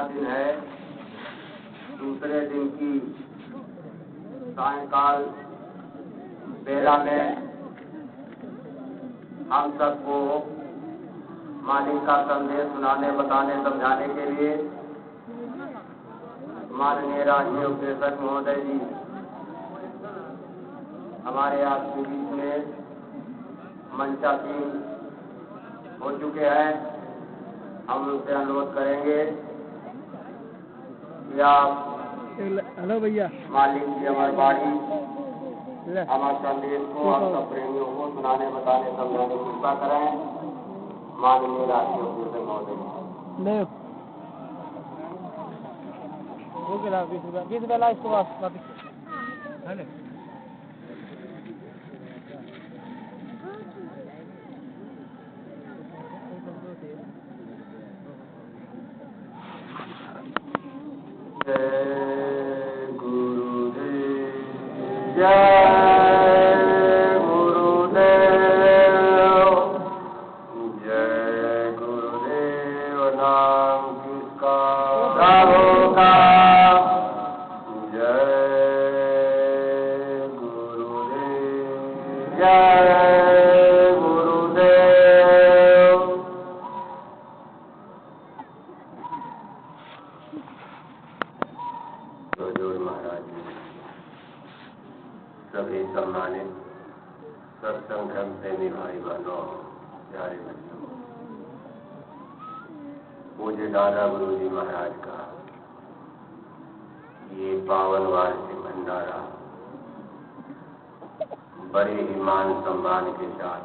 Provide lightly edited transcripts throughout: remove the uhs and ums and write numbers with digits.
दिन है। दूसरे दिन की सायंकाल बेला में हम सबको मालिक का संदेश सुनाने, बताने, समझाने के लिए माननीय राष्ट्रीय उपदेशक महोदय जी हमारे आपके बीच में मंचासीन हो चुके हैं। हम उनसे अनुरोध करेंगे कि आप हेलो भैया मालिक की अमर बाणी हमारे संदेश को आप सब प्रेमियों को सुनाने, बताने, समझाने की कृपा करें। माननीय राष्ट्रीय उपदेशक महोदय वो क्या 20 रुपया ला इसको वापस है ना। जय गुरुदेव, जय गुरुदेव, जय गुरुदेव। नाम किसका होगा? जय गुरुदेव, जय गुरुदेव। जोर महाराज जी, सभी सम्मानित सत्संग धर्म प्रेमी भाई बहनों, प्यारे बच्चों, पूज्य दादा गुरु जी महाराज का ये पावन वार्षिक भंडारा बड़े ही मान सम्मान के साथ,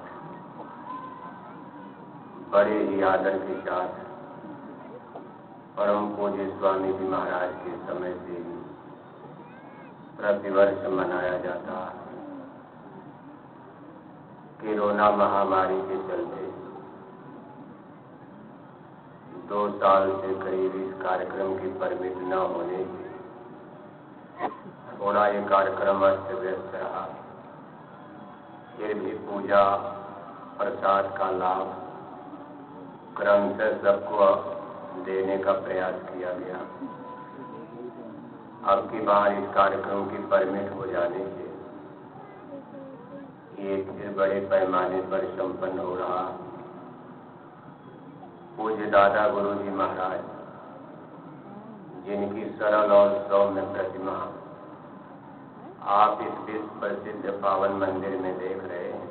बड़े ही आदर के साथ परम पूज्य स्वामी जी महाराज के समय से ही प्रतिवर्ष मनाया जाता है। कोरोना महामारी के चलते 2 साल से करीब इस कार्यक्रम की परमिट न होने से थोड़ा ये कार्यक्रम अस्त व्यस्त रहा। फिर भी पूजा प्रसाद का लाभ क्रमशः सबको देने का प्रयास किया गया। अब की बार इस कार्यक्रम की परमिट हो जाने से ये फिर बड़े पैमाने पर संपन्न हो रहा। पूज्य दादा गुरु जी महाराज जिनकी सरल और सौम्य प्रतिमा आप इस विश्व प्रसिद्ध पावन मंदिर में देख रहे हैं,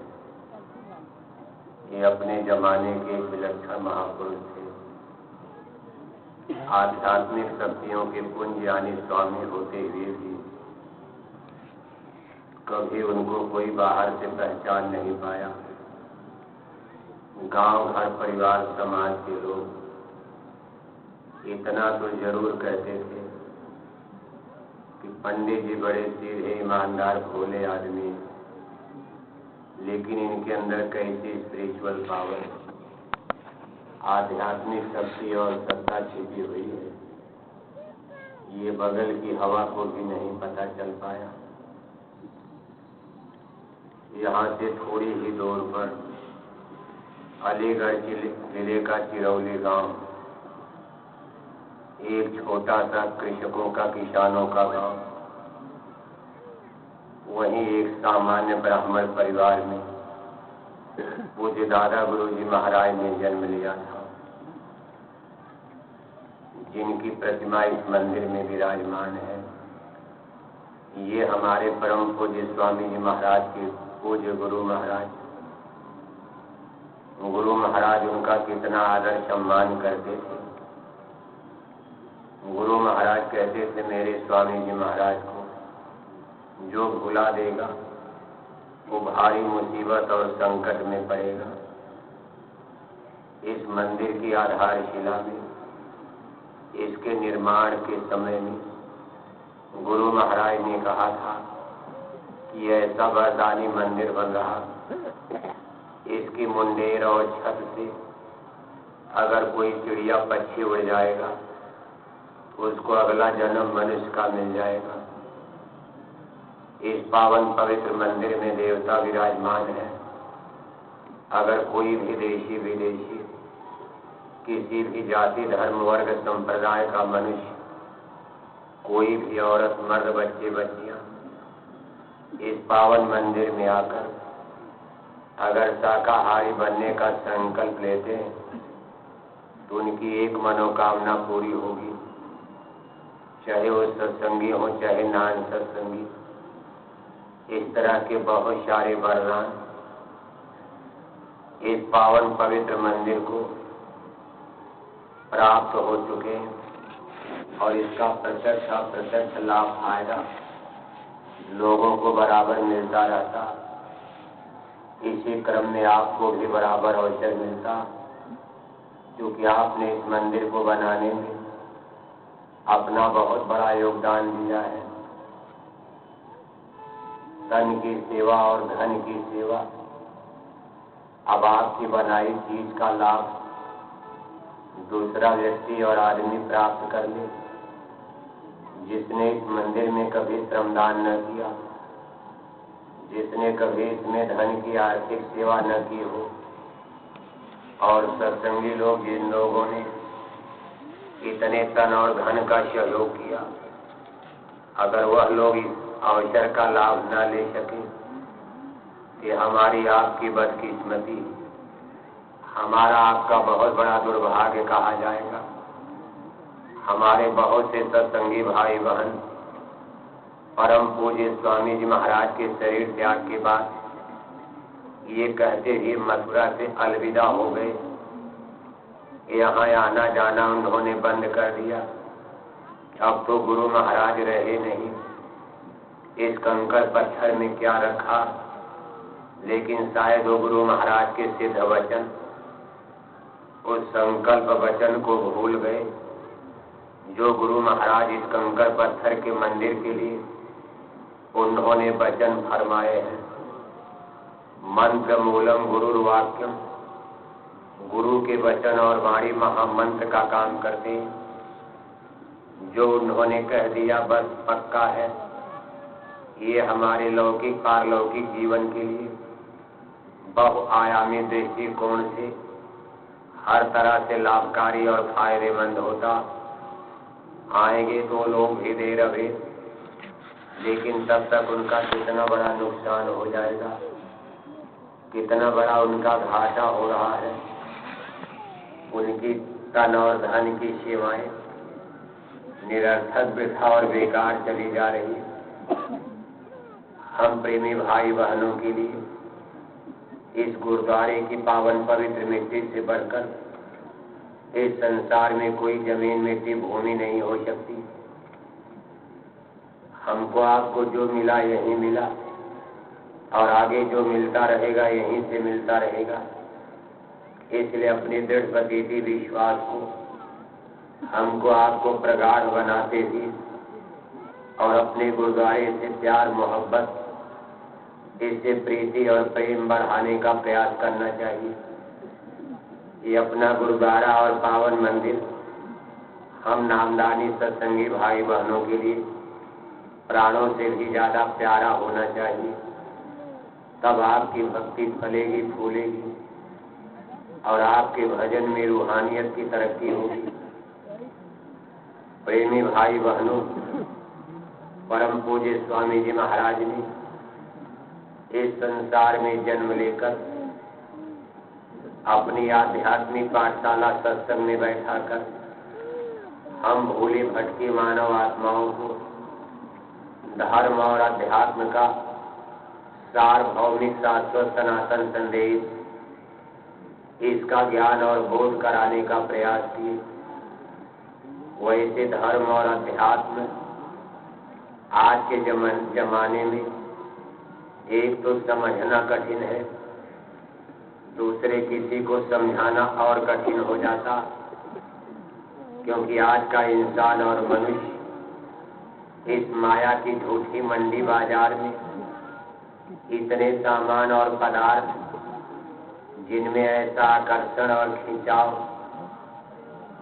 ये अपने जमाने के विलक्षण महापुरुष थे। आध्यात्मिक शक्तियों के पुंज यानी स्वामी होते हुए भी कभी उनको कोई बाहर से पहचान नहीं पाया। गांव, घर, परिवार, समाज के लोग इतना तो जरूर कहते थे कि पंडित जी बड़े सीधे, ईमानदार, भोले आदमी, लेकिन इनके अंदर कैसी स्पिरिचुअल पावर, आध्यात्मिक शक्ति और सत्ता छिपी हुई है, ये बगल की हवा को भी नहीं पता चल पाया। यहाँ से थोड़ी ही दूर पर अलीगढ़ जिले का चिरौली गांव, एक छोटा सा कृषकों का, किसानों का गांव, वहीं एक सामान्य ब्राह्मण परिवार में पूज्य दादा गुरु जी महाराज ने जन्म लिया था, जिनकी प्रतिमा इस मंदिर में विराजमान है। ये हमारे परम पूज्य स्वामी जी महाराज के पूज्य गुरु महाराज। गुरु महाराज उनका कितना आदर सम्मान करते थे। गुरु महाराज कहते थे मेरे स्वामी जी महाराज को जो भुला देगा वो भारी मुसीबत और संकट में पड़ेगा। इस मंदिर की आधारशिला में, इसके निर्माण के समय में गुरु महाराज ने कहा था कि ऐसा वरदानी मंदिर बन रहा, इसकी मुंडेर और छत से अगर कोई चिड़िया पक्षी उड़ जाएगा तो उसको अगला जन्म मनुष्य का मिल जाएगा। इस पावन पवित्र मंदिर में देवता विराजमान है। अगर कोई भी देशी विदेशी किसी भी जाति धर्म वर्ग संप्रदाय का मनुष्य, कोई भी औरत मर्द बच्चे बच्चियां इस पावन मंदिर में आकर अगर शाकाहारी बनने का संकल्प लेते हैं तो उनकी एक मनोकामना पूरी होगी, चाहे वो सत्संगी हो चाहे नान सत्संगी। इस तरह के बहुत सारे वरदान इस पावन पवित्र मंदिर को प्राप्त हो चुके हैं और इसका प्रत्यक्ष लाभ फायदा लोगों को बराबर मिलता रहता। इसी क्रम में आपको भी बराबर अवसर मिलता, क्योंकि आपने इस मंदिर को बनाने में अपना बहुत बड़ा योगदान दिया है। तन की सेवा और धन की सेवा, अब आपकी बनाई चीज का लाभ दूसरा व्यक्ति और आदमी प्राप्त कर ले, जिसने इस मंदिर में कभी श्रमदान न किया, जिसने कभी इसमें धन की आर्थिक सेवा न की हो, और सत्संगी लोग जिन लोगों ने इतने तन और धन का सहयोग किया, अगर वह लोग इस अवसर का लाभ न ले सके कि हमारी आपकी बदकिस्मती, हमारा आपका बहुत बड़ा दुर्भाग्य कहा जाएगा। हमारे बहुत से सत्संगी भाई बहन परम पूज्य स्वामी जी महाराज के शरीर त्याग के बाद ये कहते ही मथुरा से अलविदा हो गए। यहाँ आना जाना उन्होंने बंद कर दिया। अब तो गुरु महाराज रहे नहीं, इस कंकड़ पत्थर में क्या रखा, लेकिन शायद वो गुरु महाराज के सिद्ध वचन, उस संकल्प वचन को भूल गए जो गुरु महाराज इस कंकड़ पत्थर के मंदिर के लिए उन्होंने वचन फरमाए हैं। मंत्र मूलम गुरुर्वाक्यम, गुरु के वचन और वाणी महामंत्र का काम करते हैं। जो उन्होंने कह दिया बस पक्का है। ये हमारे लौकिक पारलौकिक जीवन के लिए बहुआयामी दृष्टिकोण से हर तरह से लाभकारी और फायदेमंद होता। आएंगे तो लोग भी देर अभी, लेकिन तब तक उनका कितना बड़ा नुकसान हो जाएगा, कितना बड़ा उनका घाटा हो रहा है। उनकी तन और धन की सेवाएं निरर्थक वृथा और बेकार चली जा रही है। हम प्रेमी भाई बहनों के लिए इस गुरुद्वारे की पावन पवित्र मिट्टी से बढ़कर इस संसार में कोई जमीन मिट्टी भूमि नहीं हो सकती। हमको आपको जो मिला यही मिला और आगे जो मिलता रहेगा यहीं से मिलता रहेगा। इसलिए अपने दृढ़ प्रतीति विश्वास को हमको आपको प्रगाढ़ बनाते हुए और अपने गुरुद्वारे से प्यार मोहब्बत, इससे प्रीति और प्रेम बढ़ाने का प्रयास करना चाहिए। ये अपना गुरुद्वारा और पावन मंदिर हम नामदानी सत्संगी भाई बहनों के लिए प्राणों से भी ज्यादा प्यारा होना चाहिए। तब आपकी भक्ति फलेगी फूलेगी और आपके भजन में रूहानियत की तरक्की होगी। प्रेमी भाई बहनों, परम पूज्य स्वामी जी महाराज ने इस संसार में जन्म लेकर अपनी आध्यात्मिक पाठशाला सत्संग में बैठाकर हम भूले भटकी मानव आत्माओं को धर्म और अध्यात्म का सार्वभौमिक शाश्वत सनातन संदेश, इसका ज्ञान और बोध कराने का प्रयास किए। वैसे धर्म और अध्यात्म आज के जमाने में एक तो समझना कठिन है, दूसरे किसी को समझाना और कठिन हो जाता, क्योंकि आज का इंसान और मनुष्य इस माया की झूठी मंडी बाजार में इतने सामान और पदार्थ जिनमें ऐसा आकर्षण और खिंचाव,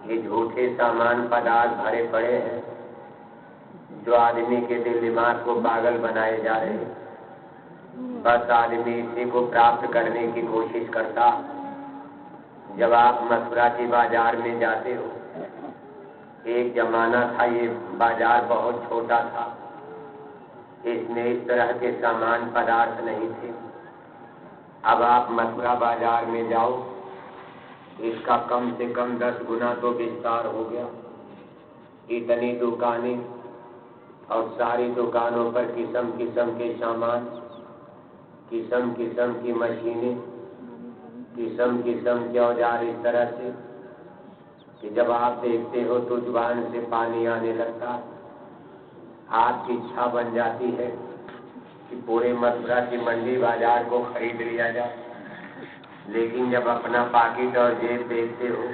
ये झूठे सामान पदार्थ भरे पड़े हैं जो आदमी के दिल दिमाग को पागल बनाए जा रहे हैं। बस आदमी इसी को प्राप्त करने की कोशिश करता, जब आप मथुरा के बाजार में जाते हो, एक जमाना था ये बाजार बहुत छोटा था, इसमें इस तरह के सामान पदार्थ नहीं थे। अब आप मथुरा बाजार में जाओ, इसका कम से कम 10 गुना तो विस्तार हो गया। इतनी दुकानें और सारी दुकानों पर किस्म किस्म के सामान, किस्म किस्म की मशीनें, किस्म किस्म के औजार, इस तरह से कि जब आप देखते हो तो जुबान से पानी आने लगता। आपकी इच्छा बन जाती है कि पूरे मथुरा की मंडी बाजार को खरीद लिया जाए। लेकिन जब अपना पाकिट और जेब देखते हो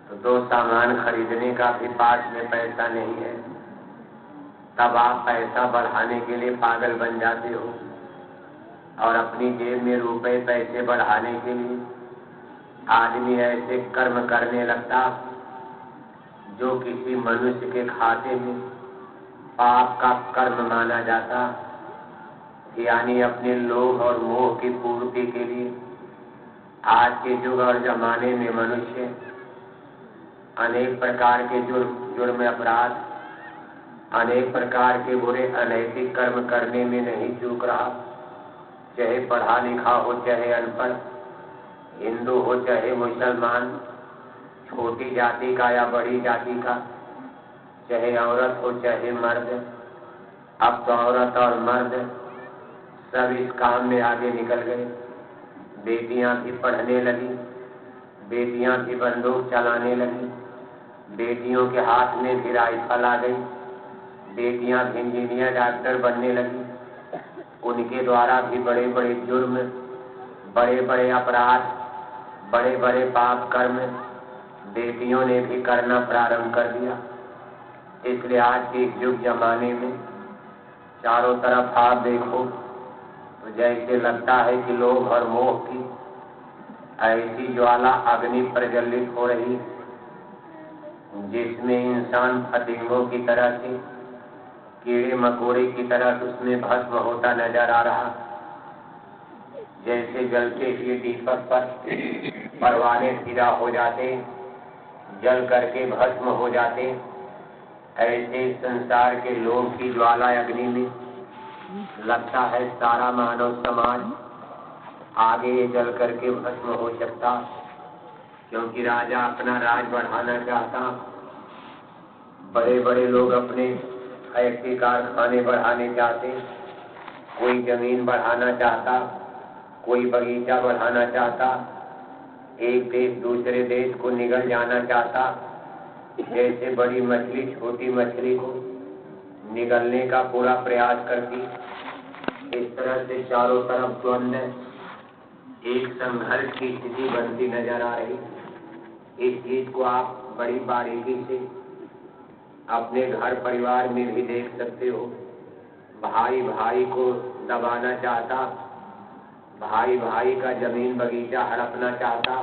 तो दो सामान खरीदने का भी पास में पैसा नहीं है। तब आप पैसा बढ़ाने के लिए पागल बन जाते हो और अपनी जेब में रुपए पैसे बढ़ाने के लिए आदमी ऐसे कर्म करने लगता जो किसी मनुष्य के खाते में पाप का कर्म माना जाता। यानी अपने लोभ और मोह की पूर्ति के लिए आज के युग और जमाने में मनुष्य अनेक प्रकार के जुर्म अपराध, अनेक प्रकार के बुरे अनैतिक कर्म करने में नहीं चूक रहा। चाहे पढ़ा लिखा हो, चाहे अनपढ़, हिंदू हो चाहे मुसलमान, छोटी जाति का या बड़ी जाति का, चाहे औरत हो चाहे मर्द। अब तो औरत और मर्द सब इस काम में आगे निकल गए। बेटियां भी पढ़ने लगी, बेटियां भी बंदूक चलाने लगी, बेटियों के हाथ में भी राइफल आ गई, बेटियां भी इंजीनियर डॉक्टर बनने लगी। उनके द्वारा भी बड़े बड़े जुर्म, बड़े बड़े अपराध, बड़े बड़े पाप कर्म बेटियों ने भी करना प्रारंभ कर दिया। इसलिए आज के युग जमाने में चारों तरफ आप देखो तो जैसे लगता है कि लोभ और मोह की ऐसी ज्वाला अग्नि प्रज्वलित हो रही, जिसमें इंसान फतिंगों की तरह से, कीड़े मकोड़े की तरह उसमें भस्म होता नजर आ रहा। जैसे जलते हुए दीपक पर परवाने फिदा हो जाते, जल करके भस्म हो जाते, ऐसे संसार के लोभ की ज्वाला अग्नि में लगता है सारा मानव समाज आगे जल करके भस्म हो सकता। क्योंकि राजा अपना राज बढ़ाना चाहता, बड़े बड़े लोग अपने फैक्ट्री कारखाने बढ़ाने चाहते, कोई जमीन बढ़ाना चाहता, कोई बगीचा बढ़ाना चाहता, एक देश दूसरे देश को निगल जाना चाहता। जैसे बड़ी मछली छोटी मछली को निगलने का पूरा प्रयास करती, इस तरह से चारों तरफ द्वंद्व, एक संघर्ष की स्थिति बनती नजर आ रही। इस चीज को आप बड़ी बारीकी से अपने घर परिवार में भी देख सकते हो। भाई भाई को दबाना चाहता, भाई भाई का जमीन बगीचा हड़पना चाहता,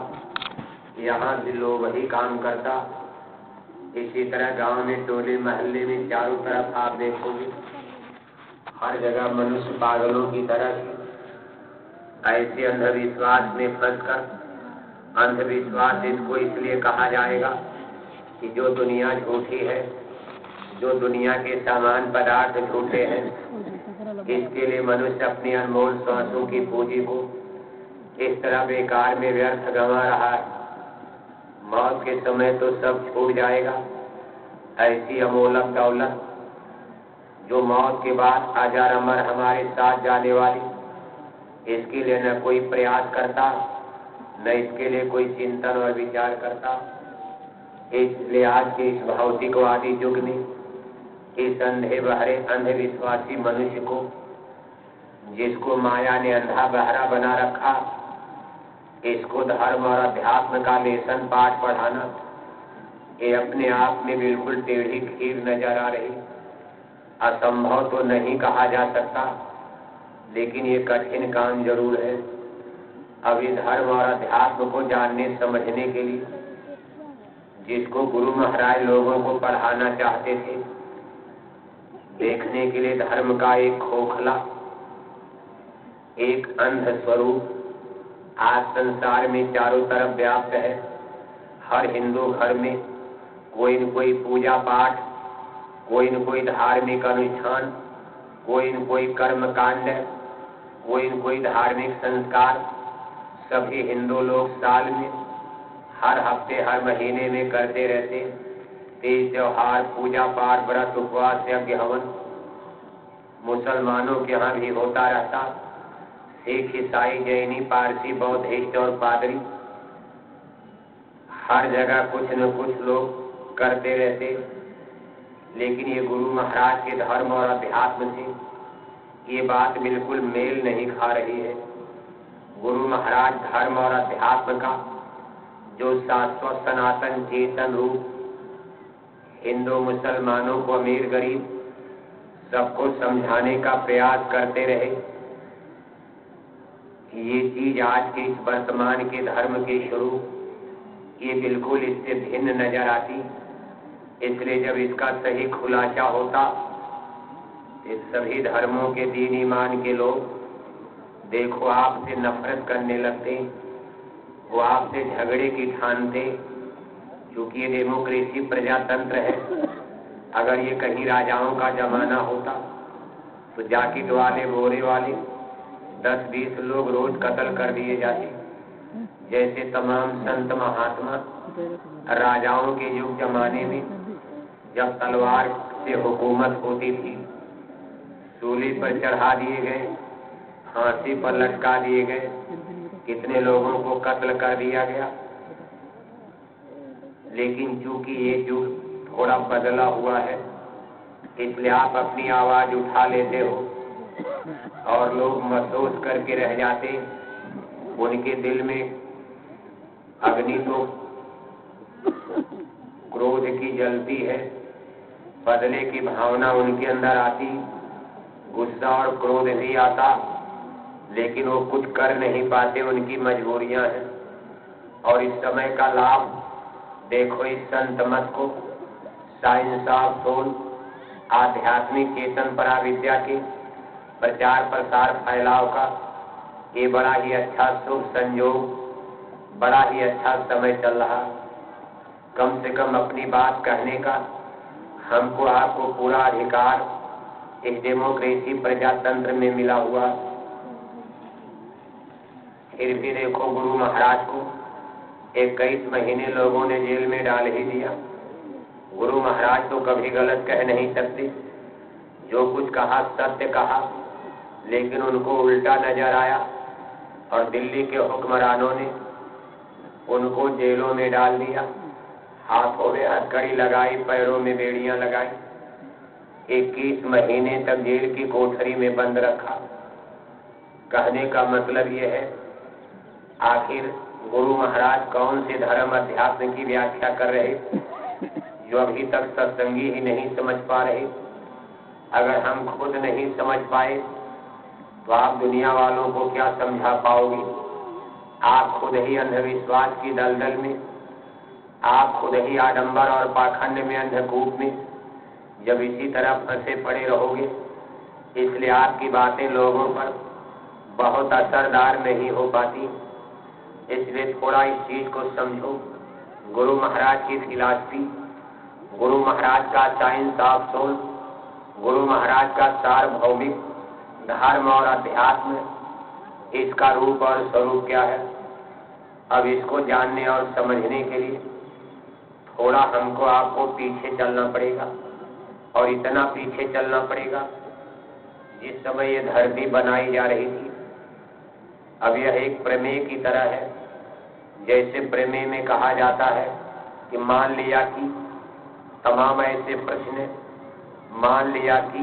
यहाँ भी लोग वही काम करता। इसी तरह गांव में, टोले महल्ले में चारों तरफ आप देखोगे हर जगह मनुष्य पागलों की तरह ऐसे अंधविश्वास में फंसकर, अंधविश्वास इसको इसलिए कहा जाएगा कि जो दुनिया झूठी है, जो दुनिया के सामान पदार्थ झूठे हैं, इसके लिए मनुष्य अपनी अनमोल सांसों की पूंजी को इस तरह बेकार में व्यर्थ गंवा रहा है। मौत के समय तो सब छूट जाएगा। ऐसी अमोलक दौलत जो मौत के बाद अजर अमर हमारे साथ जाने वाली, इसके लिए न कोई प्रयास करता, न इसके लिए कोई चिंतन और विचार करता। इसलिए आज के इस भौतिकवादी युग में इस अंधे बहरे अंधविश्वासी मनुष्य को, जिसको माया ने अंधा बहरा बना रखा, इसको धर्म और अध्यात्म का लेसन पाठ पढ़ाना, ये अपने आप में बिल्कुल टेढ़ी खीर नजर आ रही। असंभव तो नहीं कहा जा सकता, लेकिन ये कठिन काम जरूर है। अभी धर्म और अध्यात्म को जानने समझने के लिए जिसको गुरु महाराज लोगों को पढ़ाना चाहते थे, देखने के लिए धर्म का एक खोखला, एक अंध स्वरूप आज संसार में चारों तरफ व्याप्त है। हर हिंदू घर में कोई न कोई पूजा पाठ, कोई न कोई धार्मिक अनुष्ठान, कोई न कोई कर्म कांड, कोई न कोई धार्मिक संस्कार सभी हिंदू लोग साल में, हर हफ्ते, हर महीने में करते रहते। तीज त्योहार, पूजा पाठ, व्रत, उपवास, यज्ञ, हवन मुसलमानों के यहाँ भी होता रहता। सिख, ईसाई, जैनी, पारसी, बौद्धिस्ट और पादरी हर जगह कुछ न कुछ लोग करते रहते। लेकिन ये गुरु महाराज के धर्म और अध्यात्म से ये बात बिल्कुल मेल नहीं खा रही है। गुरु महाराज धर्म और अध्यात्म का जो शाश्वत सनातन चेतन रूप हिंदू मुसलमानों को, अमीर गरीब सबको समझाने का प्रयास करते रहे, ये चीज आज के इस वर्तमान के धर्म के स्वरूप ये बिल्कुल इससे भिन्न नजर आती। इसलिए जब इसका सही खुलासा होता तो सभी धर्मों के दीन ईमान के लोग देखो आपसे नफरत करने लगते, वो आपसे झगड़े की ठानते। क्योंकि ये डेमोक्रेसी प्रजातंत्र है। अगर ये कहीं राजाओं का जमाना होता तो जाकिट वाले, बोरे वाले 10-20 लोग रोज कत्ल कर दिए जाते। जैसे तमाम संत महात्मा राजाओं के युग जमाने में जब तलवार से हुकूमत होती थी, सूली पर चढ़ा दिए गए, फांसी पर लटका दिए गए, कितने लोगों को कत्ल कर दिया गया। लेकिन चूंकि ये युग थोड़ा बदला हुआ है, इसलिए आप अपनी आवाज उठा लेते हो और लोग महसूस करके रह जाते। उनके दिल में अग्नि तो क्रोध की जलती है, बदले की भावना उनके अंदर आती, गुस्सा और क्रोध भी आता, लेकिन वो कुछ कर नहीं पाते, उनकी मजबूरियां हैं। और इस समय का लाभ देखो इस संत मत को, साइंस ऑफ सोल, आध्यात्मिक चेतन पराविद्या के प्रचार प्रसार फैलाव का ये बड़ा ही अच्छा शुभ संयोग, बड़ा ही अच्छा समय चल रहा। कम से कम अपनी बात कहने का हमको आपको पूरा अधिकार इस डेमोक्रेसी प्रजातंत्र में मिला हुआ। फिर भी देखो गुरु महाराज को 21 महीने लोगों ने जेल में डाल ही दिया। गुरु महाराज तो कभी गलत कह नहीं सकते, जो कुछ कहा सत्य कहा, लेकिन उनको उल्टा नजर आया और दिल्ली के हुक्मरानों ने उनको जेलों में डाल दिया। हाथों में हथकड़ी लगाई, पैरों में बेड़ियां लगाई, 21 महीने तक जेल की कोठरी में बंद रखा। कहने का मतलब यह है, आखिर गुरु महाराज कौन से धर्म अध्यात्म की व्याख्या कर रहे जो अभी तक सत्संगी ही नहीं समझ पा रहे। अगर हम खुद नहीं समझ पाए तो आप दुनिया वालों को क्या समझा पाओगे। आप खुद ही अंधविश्वास की दलदल में, आप खुद ही आडंबर और पाखंड में, अंधकूप में जब इसी तरह फंसे पड़े रहोगे, इसलिए आपकी बातें लोगों पर बहुत असरदार नहीं हो पाती। इसलिए थोड़ा इस चीज को समझो। गुरु महाराज की फिलॉसफी, गुरु महाराज का science of soul, Guru Maharaj का सार्वभौमिक धर्म और अध्यात्म, इसका रूप और स्वरूप क्या है। अब इसको जानने और समझने के लिए थोड़ा हमको आपको पीछे चलना पड़ेगा, और इतना पीछे चलना पड़ेगा जिस समय ये धरती बनाई जा रही थी। अब यह एक प्रमेय की तरह है। जैसे प्रमेय में कहा जाता है कि मान लिया कि तमाम ऐसे प्रश्न मान लिया कि,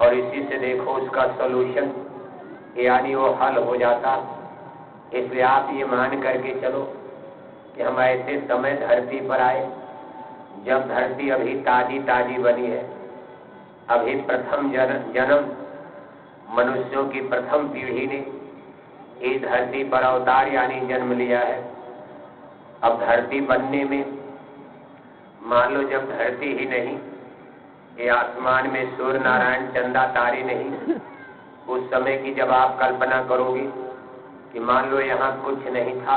और इसी से देखो उसका सॉल्यूशन, यानी वो हल हो जाता। इसलिए आप ये मान करके चलो कि हम ऐसे समय धरती पर आए जब धरती अभी ताजी ताजी बनी है। अभी प्रथम जन्म मनुष्यों की प्रथम पीढ़ी ने इस धरती पर अवतार यानी जन्म लिया है। अब धरती बनने में मान लो जब धरती ही नहीं, ये आसमान में सूर्य नारायण चंदा तारे नहीं, उस समय की जब आप कल्पना करोगे कि मान लो यहाँ कुछ नहीं था,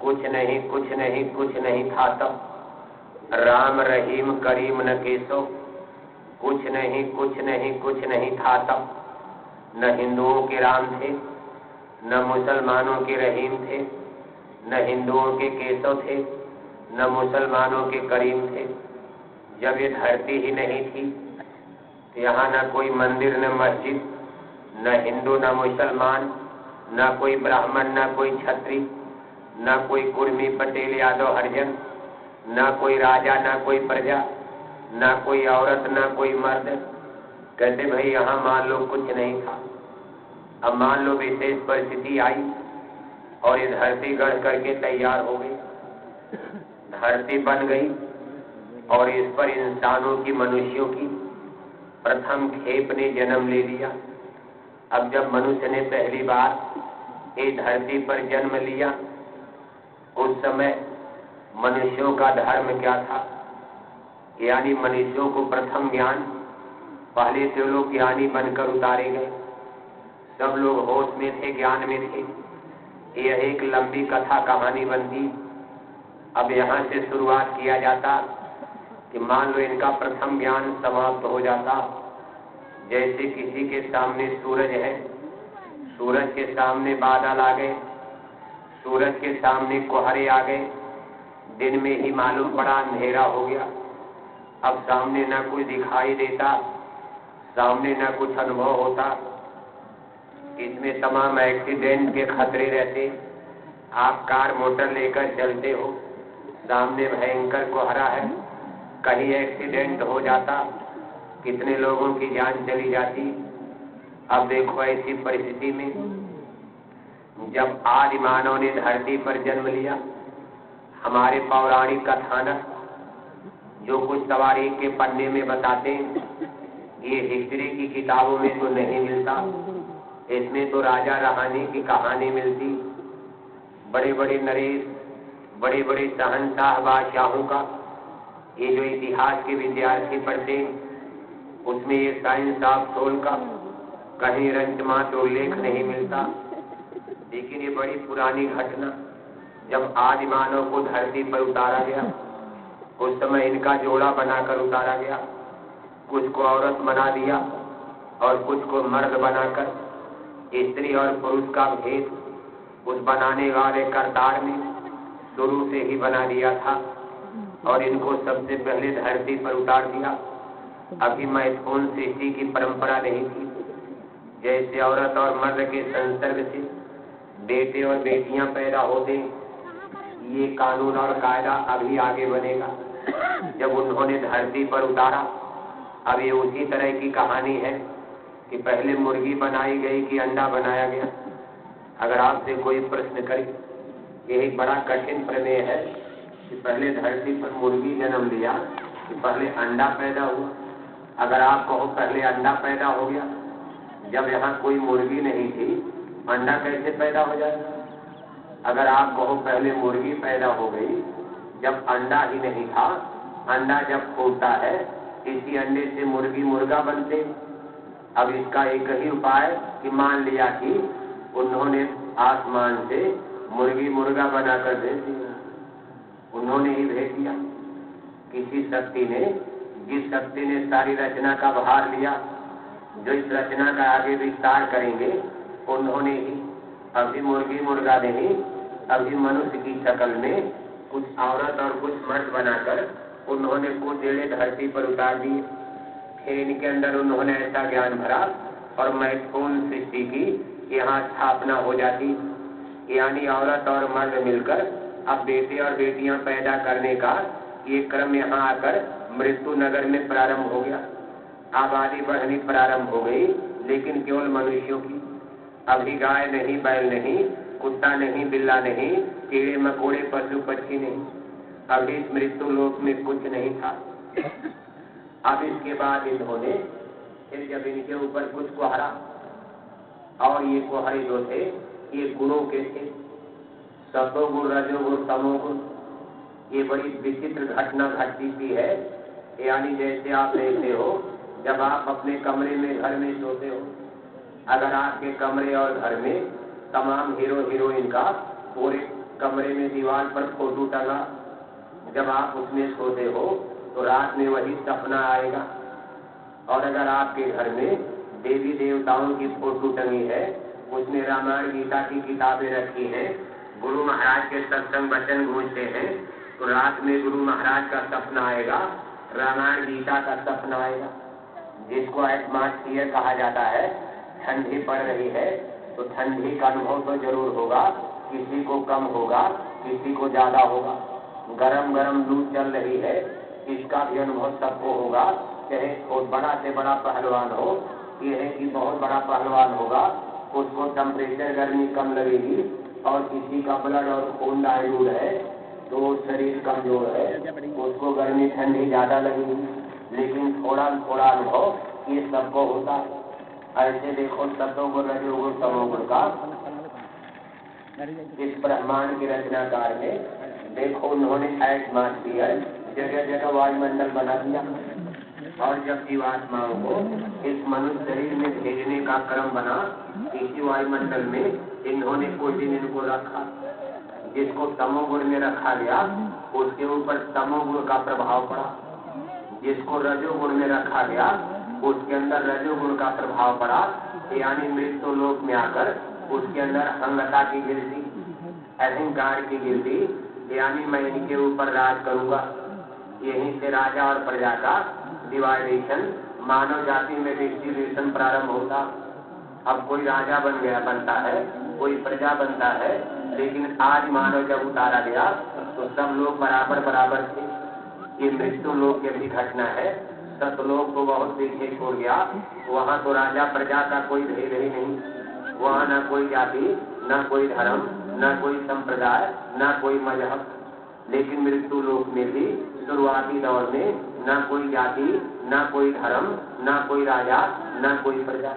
कुछ नहीं कुछ नहीं कुछ नहीं था तब राम रहीम करीम न केशव, कुछ नहीं कुछ नहीं कुछ नहीं था तब न हिंदुओं के राम थे, न मुसलमानों के रहीम थे, न हिंदुओं के केशव थे, न मुसलमानों के करीम थे। जब ये धरती ही नहीं थी तो यहाँ न कोई मंदिर न मस्जिद, न हिंदू न मुसलमान, न कोई ब्राह्मण न कोई क्षत्रिय, न कोई कुर्मी पटेल यादव हरिजन, न कोई राजा न कोई प्रजा, न कोई औरत न कोई मर्द। कहते भाई यहाँ मान लो कुछ नहीं था। अब मान लो विशेष परिस्थिति आई और ये धरती गढ़ करके तैयार हो गई, धरती बन गई और इस पर इंसानों की, मनुष्यों की प्रथम खेप ने जन्म ले लिया। अब जब मनुष्य ने पहली बार इस धरती पर जन्म लिया, उस समय मनुष्यों का धर्म क्या था? यानी मनुष्यों को प्रथम ज्ञान, पहले से लोग ज्ञानी बनकर उतारे गए, सब लोग होश में थे, ज्ञान में थे। यह एक लंबी कथा कहानी बनती। अब यहाँ से शुरुआत किया जाता कि मान लो इनका प्रथम ज्ञान समाप्त हो जाता। जैसे किसी के सामने सूरज है, सूरज के सामने बादल आ गए, सूरज के सामने कोहरे आ गए, दिन में ही मालूम पड़ा अंधेरा हो गया। अब सामने न कुछ दिखाई देता, सामने न कुछ अनुभव होता। इसमें तमाम एक्सीडेंट के खतरे रहते। आप कार मोटर लेकर चलते हो, सामने भयंकर कोहरा है, कहीं एक्सीडेंट हो जाता, कितने लोगों की जान चली जाती। अब देखो ऐसी परिस्थिति में जब आदि मानव ने धरती पर जन्म लिया, हमारे पौराणिक कथानक जो कुछ तवारीख के पन्ने में बताते हैं, ये हिस्ट्री की किताबों में तो नहीं मिलता। इसमें तो राजा रहाने की कहानी मिलती, बड़े बड़े नरेश, बड़े बड़े शहंशाह बादशाहों का। ये जो इतिहास के विद्यार्थी पढ़ते उसमें ये साइंस ऑफ सोल का कहीं रंचमात उल्लेख नहीं मिलता। लेकिन ये बड़ी पुरानी घटना, जब आदि मानव को धरती पर उतारा गया, उस समय इनका जोड़ा बनाकर उतारा गया। कुछ को औरत बना दिया और कुछ को मर्द बनाकर स्त्री और पुरुष का भेद उस बनाने वाले करतार ने शुरू से ही बना दिया था और इनको सबसे पहले धरती पर उतार दिया। अभी महत्वपूर्ण सृष्टि की परंपरा नहीं थी। जैसे औरत और मर्द के संसर्ग से बेटे और बेटियां पैदा होते, ये कानून और कायदा अभी आगे बनेगा। जब उन्होंने धरती पर उतारा, अब ये उसी तरह की कहानी है कि पहले मुर्गी बनाई गई कि अंडा बनाया गया। अगर आपसे कोई प्रश्न करे, यह एक बड़ा कठिन प्रमेय है कि पहले धरती पर मुर्गी जन्म लिया कि पहले अंडा पैदा हुआ। अगर आप कहो पहले अंडा पैदा हो गया, जब यहाँ कोई मुर्गी नहीं थी, अंडा कैसे पैदा हो जाएगा? अगर आप कहो पहले मुर्गी पैदा हो गई जब अंडा ही नहीं था, अंडा जब फूटता है इसी अंडे से मुर्गी मुर्गा बनते। अब इसका एक ही उपाय कि मान लिया कि उन्होंने आसमान से मुर्गी मुर्गा बनाकर भेज दिया, उन्होंने ही भेज दिया। किसी शक्ति ने, जिस शक्ति ने सारी रचना का भार लिया, जो इस रचना का आगे विस्तार करेंगे, उन्होंने ही अभी मुर्गी मुर्गा नहीं, अभी मनुष्य की शक्ल में कुछ औरत और कुछ मर्द बनाकर उन्होंने कुछ जेड़े धरती पर उतार दिए। फिर इनके अंदर उन्होंने ऐसा ज्ञान भरा और महत्वपूर्ण सृष्टि की यहाँ स्थापना हो जाती। यानी औरत और मर्द मिलकर अब बेटे और बेटियां पैदा करने का ये क्रम यहाँ आकर मृत्यु नगर में प्रारंभ हो गया। आबादी बढ़नी प्रारंभ हो गई, लेकिन केवल मनुष्यों की। अभी गाय नहीं, बैल नहीं, कुत्ता नहीं, बिल्ला नहीं, कीड़े मकोड़े, पशु पक्षी नहीं। अभी इस मृत्यु लोक में कुछ नहीं था। अब इसके बाद इन्होंने फिर जब इनके ऊपर कुछ कोहरा, और ये कोहरे जो थे ये गुणों के थे, सतोगुण, रजोगुण, तमोगुण। ये बड़ी विचित्र घटना घटती सी है। यानी जैसे आप देखते हो, जब आप अपने कमरे में, घर में सोते हो, अगर आपके कमरे और घर में तमाम हीरो हीरोइन का पूरे कमरे में दीवार पर फोटो टंगा। जब आप उसमें सोते हो तो रात में वही सपना आएगा। और अगर आपके घर में देवी देवताओं की फोटो टंगी है, उसमें रामायण गीता की किताबें रखी हैं, गुरु महाराज के सत्संग वचन गूंजते हैं, तो रात में गुरु महाराज का सपना आएगा, रामायण गीता का सपना आएगा। जिसको एटमॉस्फियर कहा जाता है। ठंडी पड़ रही है तो ठंडी का अनुभव तो जरूर होगा, किसी को कम होगा, किसी को ज्यादा होगा। गरम गरम लू चल रही है, इसका भी अनुभव सबको होगा, चाहे बहुत बड़ा से बड़ा पहलवान हो। यह है कि बहुत बड़ा पहलवान होगा, उसको टेम्परेचर गर्मी कम लगेगी, और किसी का ब्लड और खून डाइल्यूट है तो शरीर कमजोर है, उसको गर्मी ठंडी ज्यादा लगेगी। लेकिन थोड़ा थोड़ा अनुभव ये सबको होता है। ऐसे देखो सतोगुण रजोगुण तमोगुण का इस ब्रह्मांड के रचनाकार ने देखो उन्होंने एटमॉस्फियर जगह जगह वायुमंडल बना दिया। और जब जीवात्माओं को इस मनुष्य शरीर में भेजने का क्रम बना, इसी वायुमंडल में इन्होंने कुछ दिन इनको रखा। जिसको तमोगुण में रखा गया उसके ऊपर तमोगुण का प्रभाव पड़ा। जिसको रजोगुण में रखा गया उसके अंदर रजोगुण का प्रभाव पड़ा, यानी मृत्यु लोक में आकर उसके अंदर अहंता की गिरती, अहंकार की गिरती, यानी मैं इनके ऊपर राज करूंगा। यहीं से राजा और प्रजा का डिवाइडेशन, मानव जाति में डिस्ट्रीब्यूशन प्रारंभ होता। अब कोई राजा बनता है, कोई प्रजा बनता है, लेकिन आज मानव जब उतारा गया तो सब लोग बराबर बराबर थे। ये मृत्यु लोक की भी घटना है। सतलोक को बहुत पीछे छोड़ गया, वहाँ तो राजा प्रजा का कोई भेद ही नहीं। वहाँ न कोई जाति, न कोई धर्म, न कोई संप्रदाय, न कोई मजहब। लेकिन मृत्यु लोक में भी शुरुआती दौर में न कोई जाति, न कोई धर्म, न कोई राजा, न कोई प्रजा।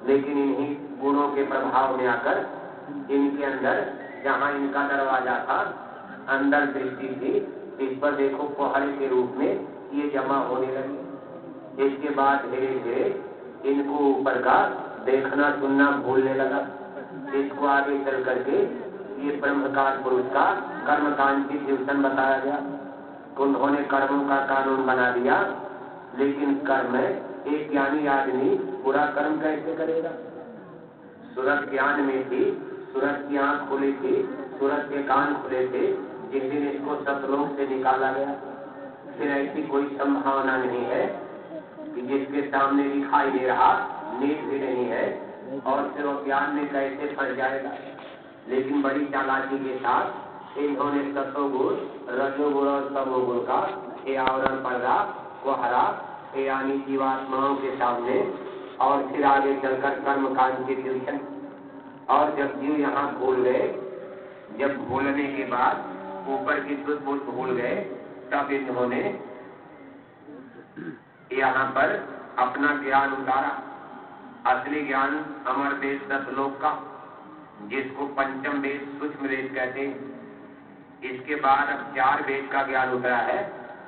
लेकिन इन्हीं गुणों के प्रभाव में आकर इनके अंदर जहाँ इनका दरवाजा था, अंदर दृष्टि थी, इस पर देखो कोहरे के रूप में ये जमा होने लगे। इसके बाद धीरे धीरे इनको ऊपर का देखना सुनना भूलने लगा। इसको आगे चल करके ये ब्रह्मकाल पुरुष का कर्मकांड की ट्यूशन बताया गया। उन्होंने कर्मों का कानून बना दिया, लेकिन कर्म एक ज्ञानी आदमी पूरा कर्म कैसे करेगा? सूरत ज्ञान में थी, सूरत की आंख खुली थी, सूरत के कान खुले थे, जिस दिन इसको सतलोक से निकाला गया। फिर ऐसी कोई संभावना नहीं है कि जिसके सामने दिखाई दे रहा, नींद भी नहीं है, और फिर वो ज्ञान में कैसे फंस जाएगा। लेकिन बड़ी चालाकी के साथ इन्होंने सतोगुण, रजोगुण और तमोगुण का ये आवरण पर्दा को हरा, यानी जीवात्माओं के सामने, और फिर आगे चलकर कर्मकांड की ट्यूशन। और जब जीव यहाँ भूल गए, जब भूलने के बाद ऊपर की बुद्ध भूल गए, तब इन्होंने यहाँ पर अपना ज्ञान उतारा। असली ज्ञान अमर वेद सतलोक का, जिसको पंचम वेद सूक्ष्म वेद कहते हैं। इसके बाद अब 4 वेद का ज्ञान उतरा है।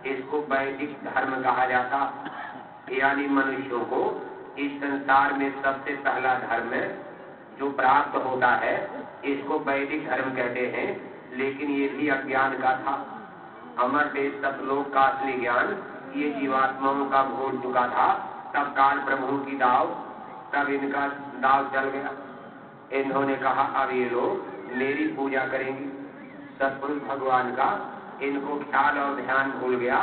इसको वैदिक धर्म कहा जाता, यानी मनुष्यों को इस संसार में सबसे पहला धर्म जो प्राप्त होता है, इसको वैदिक धर्म कहते हैं। लेकिन ये भी अज्ञान का था। अमर वेद सतलोक का असली ज्ञान ये जीवात्माओं का भूल चुका था। तब काल प्रभु की दाव, तब इनका दाव चल गया। इन्होंने कहा अब ये लोग मेरी पूजा करेंगे। सतपुरुष भगवान का इनको ख्याल और ध्यान भूल गया।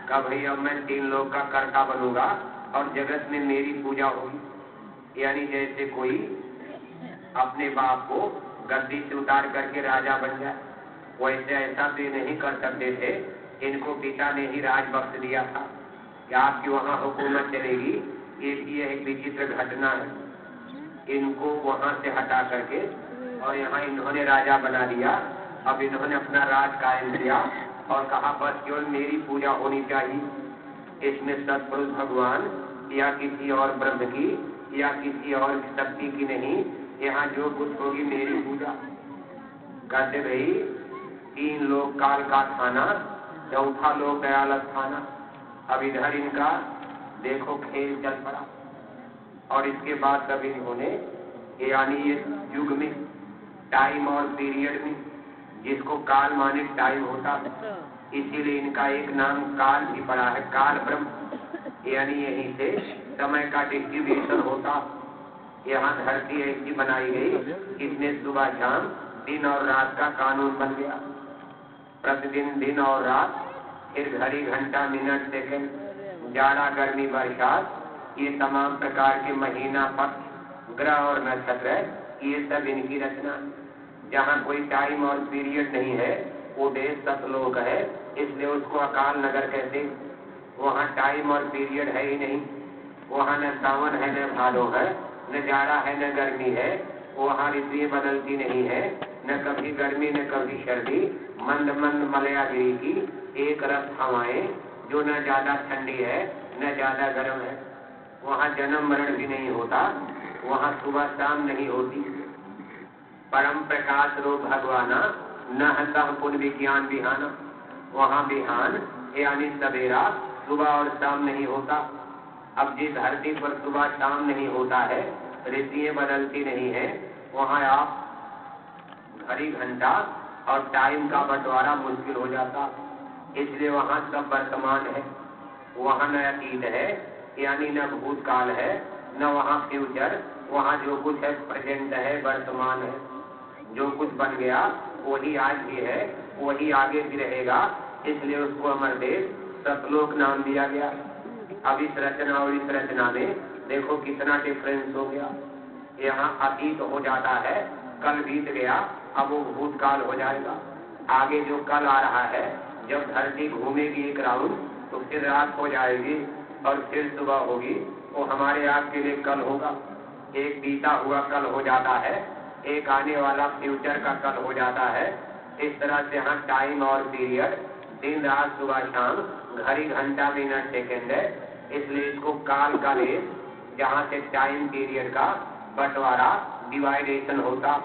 कब भाई अब मैं 3 लोक का कर्ता बनूंगा और जगत में मेरी पूजा होगी। यानी जैसे कोई अपने बाप को गद्दी से उतार करके राजा बन जाए, वैसे ऐसा भी नहीं कर सकते थे। इनको पिता ने ही राज बख्श दिया था कि आपकी वहाँ हुकूमत चलेगी। ये एक विचित्र घटना है। इनको वहाँ से हटा करके और यहाँ इन्होंने राजा बना दिया। अब इन्होंने अपना राज कायम किया और कहा बस केवल मेरी पूजा होनी चाहिए। इसमें सतपुरुष भगवान या किसी और ब्रह्म की या किसी और शक्ति की नहीं, यहाँ जो कुछ होगी मेरी पूजा। कहते भाई 3 लोक काल का खाना, 4था लोक दयाल खाना। अब इधर इनका देखो खेल चल पड़ा। और इसके बाद तब इन्होंने यानी ये युग में टाइम और पीरियड में, जिसको काल माने टाइम होता है, इसीलिए इनका एक नाम काल भी पड़ा है, काल ब्रह्म। यानी यहीं से समय का डिस्ट्रीब्यूशन होता। यहाँ धरती ऐसी बनाई गई, इसमें सुबह शाम दिन और रात का कानून बन गया। प्रतिदिन दिन और रात, फिर घड़ी घंटा मिनट सेकंड, जाड़ा गर्मी बरसात, ये तमाम प्रकार के महीना पक्ष ग्रह और नक्षत्र, ये सब इनकी रचना। जहाँ कोई टाइम और पीरियड नहीं है वो देश सतलोक है, इसलिए उसको अकाल नगर कहते। वहाँ टाइम और पीरियड है ही नहीं। वहाँ न सावन है न भादो है, न जाड़ा है न गर्मी है। वहाँ ऋतुएं बदलती नहीं है, न कभी गर्मी न कभी सर्दी। मंद मंद मलयागिरी की एक रस हवाएं, जो न ज्यादा ठंडी है न ज्यादा गर्म है। वहाँ जन्म मरण भी नहीं होता, वहाँ सुबह शाम नहीं होती। परम प्रकाश रो भगवाना, न हंसह पुन विज्ञान बिहाना। वहाँ बिहान यानी सवेरा, सुबह और शाम नहीं होता। अब जिस धरती पर सुबह शाम नहीं होता है, ऋतुएं बदलती नहीं है, वहाँ आप घड़ी घंटा और टाइम का बंटवारा मुश्किल हो जाता। इसलिए वहाँ सब वर्तमान है। वहाँ न अतीत है, यानी न भूतकाल है, न वहाँ फ्यूचर। वहाँ जो कुछ है प्रेजेंट है, वर्तमान है। जो कुछ बन गया वही आज भी है, वही आगे भी रहेगा। इसलिए उसको अमर देश सतलोक नाम दिया गया। अब इस रचना और इस रचना में देखो कितना डिफरेंस हो गया। यहाँ अतीत हो जाता है, कल बीत गया, अब वो भूतकाल हो जाएगा। आगे जो कल आ रहा है, जब धरती घूमेगी एक राउंड तो फिर रात हो जाएगी और फिर सुबह होगी। वो हमारे आपके लिए कल होगा। एक बीता हुआ कल हो जाता है, एक आने वाला फ्यूचर का कल हो जाता है। इस तरह से यहाँ टाइम और पीरियड, दिन रात सुबह शाम, घड़ी घंटा मिनट सेकेंड है। इसलिए इसको काल का देश, जहाँ से टाइम पीरियड का बंटवारा डिवाइडेशन होता।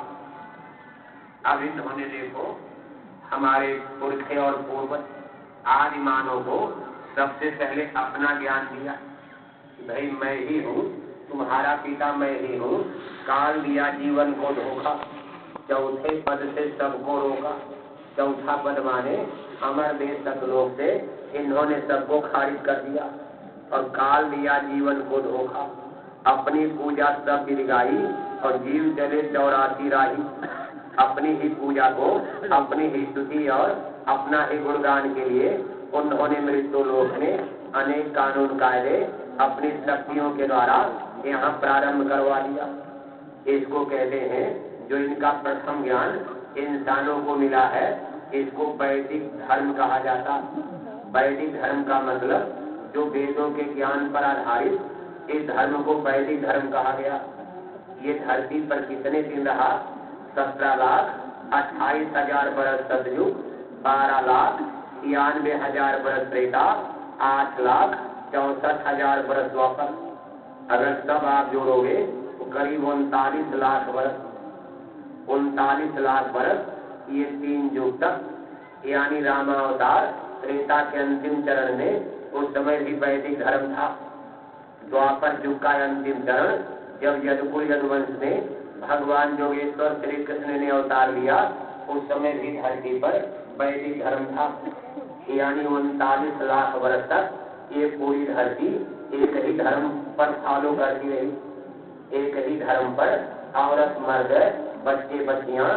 अब इन्होंने देखो हमारे पुरखे और पूर्वज आदि मानव को सबसे पहले अपना ज्ञान दिया। भाई मैं ही हूँ, तुम्हारा पिता मैं ही हूँ। काल दिया जीवन को धोखा, चौथे पद से सबको रोका। चौथा पद माने अमर देश सतलोक से इन्होंने सबको खारिज कर दिया। और काल दिया जीवन को धोखा, अपनी पूजा सब गिरगाई और जीव चले 84 राही। अपनी ही पूजा को, अपनी ही स्तुति और अपना ही गुणगान के लिए उन्होंने मृत्यु लोक में अनेक कानून कायदे अपनी शक्तियों के द्वारा यहाँ प्रारंभ करवा दिया। इसको कहते हैं, जो इनका प्रथम ज्ञान इंसानों को मिला है, इसको वैदिक धर्म कहा जाता। वैदिक धर्म का मतलब जो वेदों के ज्ञान पर आधारित, इस धर्म को वैदिक धर्म कहा गया। ये धरती पर कितने दिन रहा? 17,28,000 बरस सतयुग, 12,93,000 बरस त्रेता, 8,64,000 बरस द्वापर। अगर सब आप जोड़ोगे तो करीब 39 लाख बरस। 39 लाख बरस ये 3 युग तक, यानी रामावतार त्रेता के अंतिम चरण में उस समय भी वैदिक धर्म था। द्वापर युग का अंतिम चरण, जब यदुकुल यदुवंश ने भगवान योगेश्वर श्री कृष्ण ने अवतार लिया, उस समय भी धरती पर वैदिक धर्म था। यानी 39 लाख वर्ष तक ये पूरी धरती एक ही धर्म पर फॉलो करती रही। एक ही धर्म पर औरत मर्द, बच्चे बच्चियां,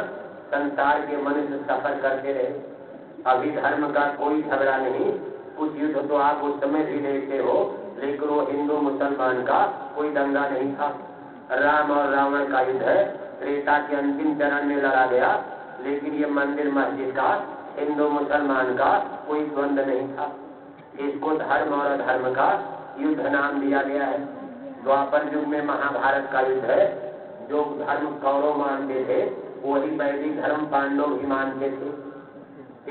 संसार के मनुष्य सफर करते रहे। अभी धर्म का कोई झगड़ा नहीं। कुछ युद्ध तो आप उस समय भी देखते हो, लेकिन वो हिंदू मुसलमान का कोई दंगा नहीं था। राम और रावण का युद्ध त्रेता के अंतिम चरण में लड़ा गया, लेकिन ये मंदिर मस्जिद का, हिंदू मुसलमान का कोई द्वंद्व नहीं था। इसको धर्म और अधर्म का युद्ध नाम दिया गया है। द्वापर युग में महाभारत का युद्ध है। जो धर्म कौरव मानते थे, वही वैदिक धर्म पांडव भी मानते थे।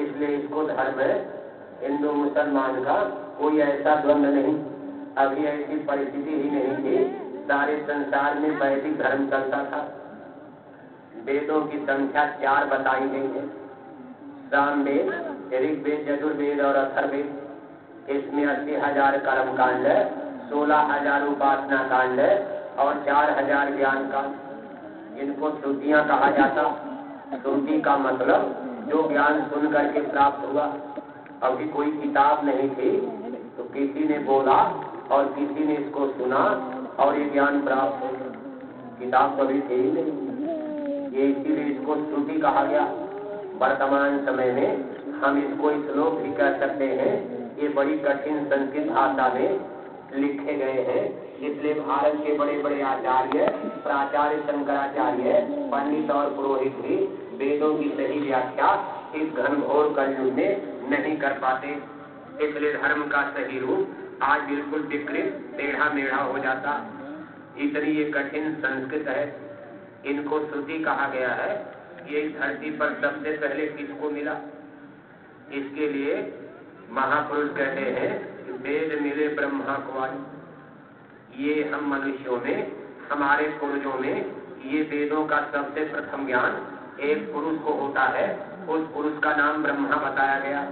इसलिए इसको धर्म है, हिंदू मुसलमान का कोई ऐसा द्वंद्व नहीं। अभी ऐसी परिस्थिति ही नहीं थी। सारे संसार में वैदिक धर्म चलता था। वेदों की संख्या 4 बताई गई है। सामवेद, ऋग्वेद, यजुर्वेद और अथर्ववेद। इसमें 80,000 कर्म कांड, 16,000 उपासना कांड और 4,000 ज्ञान कांड। इनको श्रुतियां कहा जाता। श्रुति का मतलब जो ज्ञान सुन करके प्राप्त हुआ। अभी कोई किताब नहीं थी तो किसी ने बोला और किसी ने इसको सुना और ये ज्ञान प्राप्त हो। किताब कभी थी ही नहीं, ये इसीलिए इसको श्रुति कहा गया। वर्तमान समय में हम इसको श्लोक भी कह सकते हैं। ये बड़ी कठिन संस्कृत भाषा में लिखे गए हैं, इसलिए भारत के बड़े बड़े आचार्य, प्राचार्य शंकराचार्य, पंडित और पुरोहित भी वेदों की सही व्याख्या इस घनघोर कलयुग में नहीं कर पाते। इसलिए धर्म का सही रूप आज बिल्कुल विकृत टेढ़ा मेढ़ा हो जाता। इतनी ये कठिन संस्कृत है, इनको श्रुति कहा गया है। ये इस धरती पर सबसे पहले किसको मिला? इसके लिए महापुरुष कहते हैं कि वेद मिले ब्रह्मा को आज। ये हम मनुष्यों में, हमारे पूर्वजों में ये वेदों का सबसे प्रथम ज्ञान एक पुरुष को होता है। उस पुरुष का नाम ब्रह्मा बताया गया।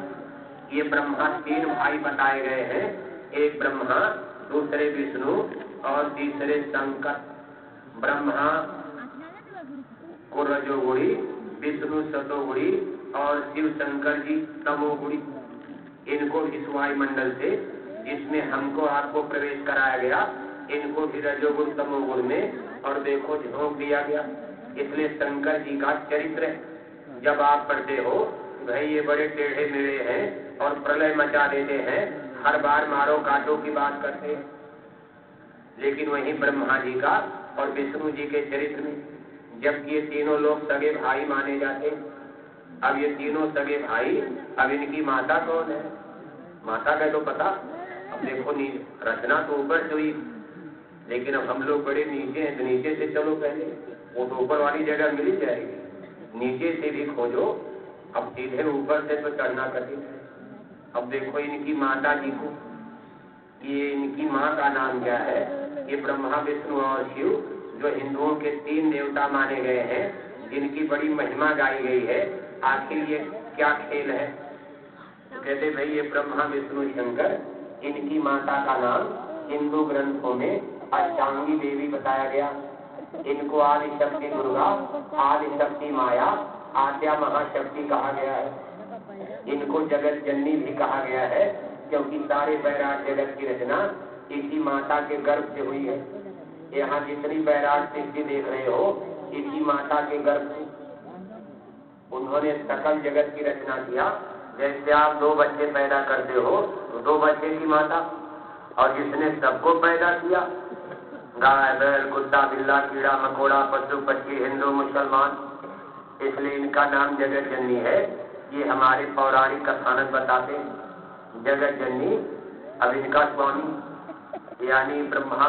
ये ब्रह्मा 3 भाई बताए गए हैं, एक ब्रह्मा, दूसरे विष्णु और तीसरे शंकर। ब्रह्मा को रजोगुणी, विष्णु सतोगुणी और शिव शंकर जी तमोगुणी। इनको इस वायुमंडल से जिसमें हमको आपको प्रवेश कराया गया, इनको भी रजोगुण तमोगुण में और देखो झोंक दिया गया। इसलिए शंकर जी का चरित्र जब आप पढ़ते हो भाई ये बड़े टेढ़े मेढ़े हैं और प्रलय मचा देते हैं, हर बार मारो काटो की बात करते हैं। लेकिन वहीं ब्रह्मा जी का और विष्णु जी के चरित्र में, जबकि ये तीनों लोग सगे भाई माने जाते। अब ये तीनों सगे भाई, अब इनकी माता कौन है? माता का तो पता। अब देखो रचना तो ऊपर से हुई, लेकिन अब हम लोग बड़े नीचे हैं, तो नीचे से चलो पहले, वो तो ऊपर वाली जगह मिल जाएगी। नीचे से भी खोजो, अब सीधे ऊपर से तो चढ़ना कठिन है। अब देखो इनकी माता जी को, ये इनकी माँ का नाम क्या है? ये ब्रह्मा विष्णु और शिव, जो हिंदुओं के 3 देवता माने गए हैं, जिनकी बड़ी महिमा गाई गई है। आखिर ये क्या खेल है? तो कहते भाई ये ब्रह्मा विष्णु शंकर, इनकी माता का नाम हिंदू ग्रंथों में अष्टांगी देवी बताया गया। इनको आदि शक्ति दुर्गा, आदि शक्ति माया, आद्या महाशक्ति कहा गया है। इनको जगत जननी भी कहा गया है, क्योंकि सारे बैराट जगत की रचना इसी माता के गर्भ से हुई है। यहाँ जितनी बैराट सृष्टि देख रहे हो, इसी माता के गर्भ से उन्होंने सकल जगत की रचना किया। जैसे आप 2 बच्चे पैदा करते हो तो 2 बच्चे की माता, और जिसने सबको पैदा किया, गाय बैल कुत्ता बिल्ला कीड़ा मकोड़ा पशु पक्षी हिंदू मुसलमान, इसलिए इनका नाम जगत जननी है। ये हमारे पौराणिक कथानक बताते जगत जननी। अब इनका स्वामी यानी ब्रह्मा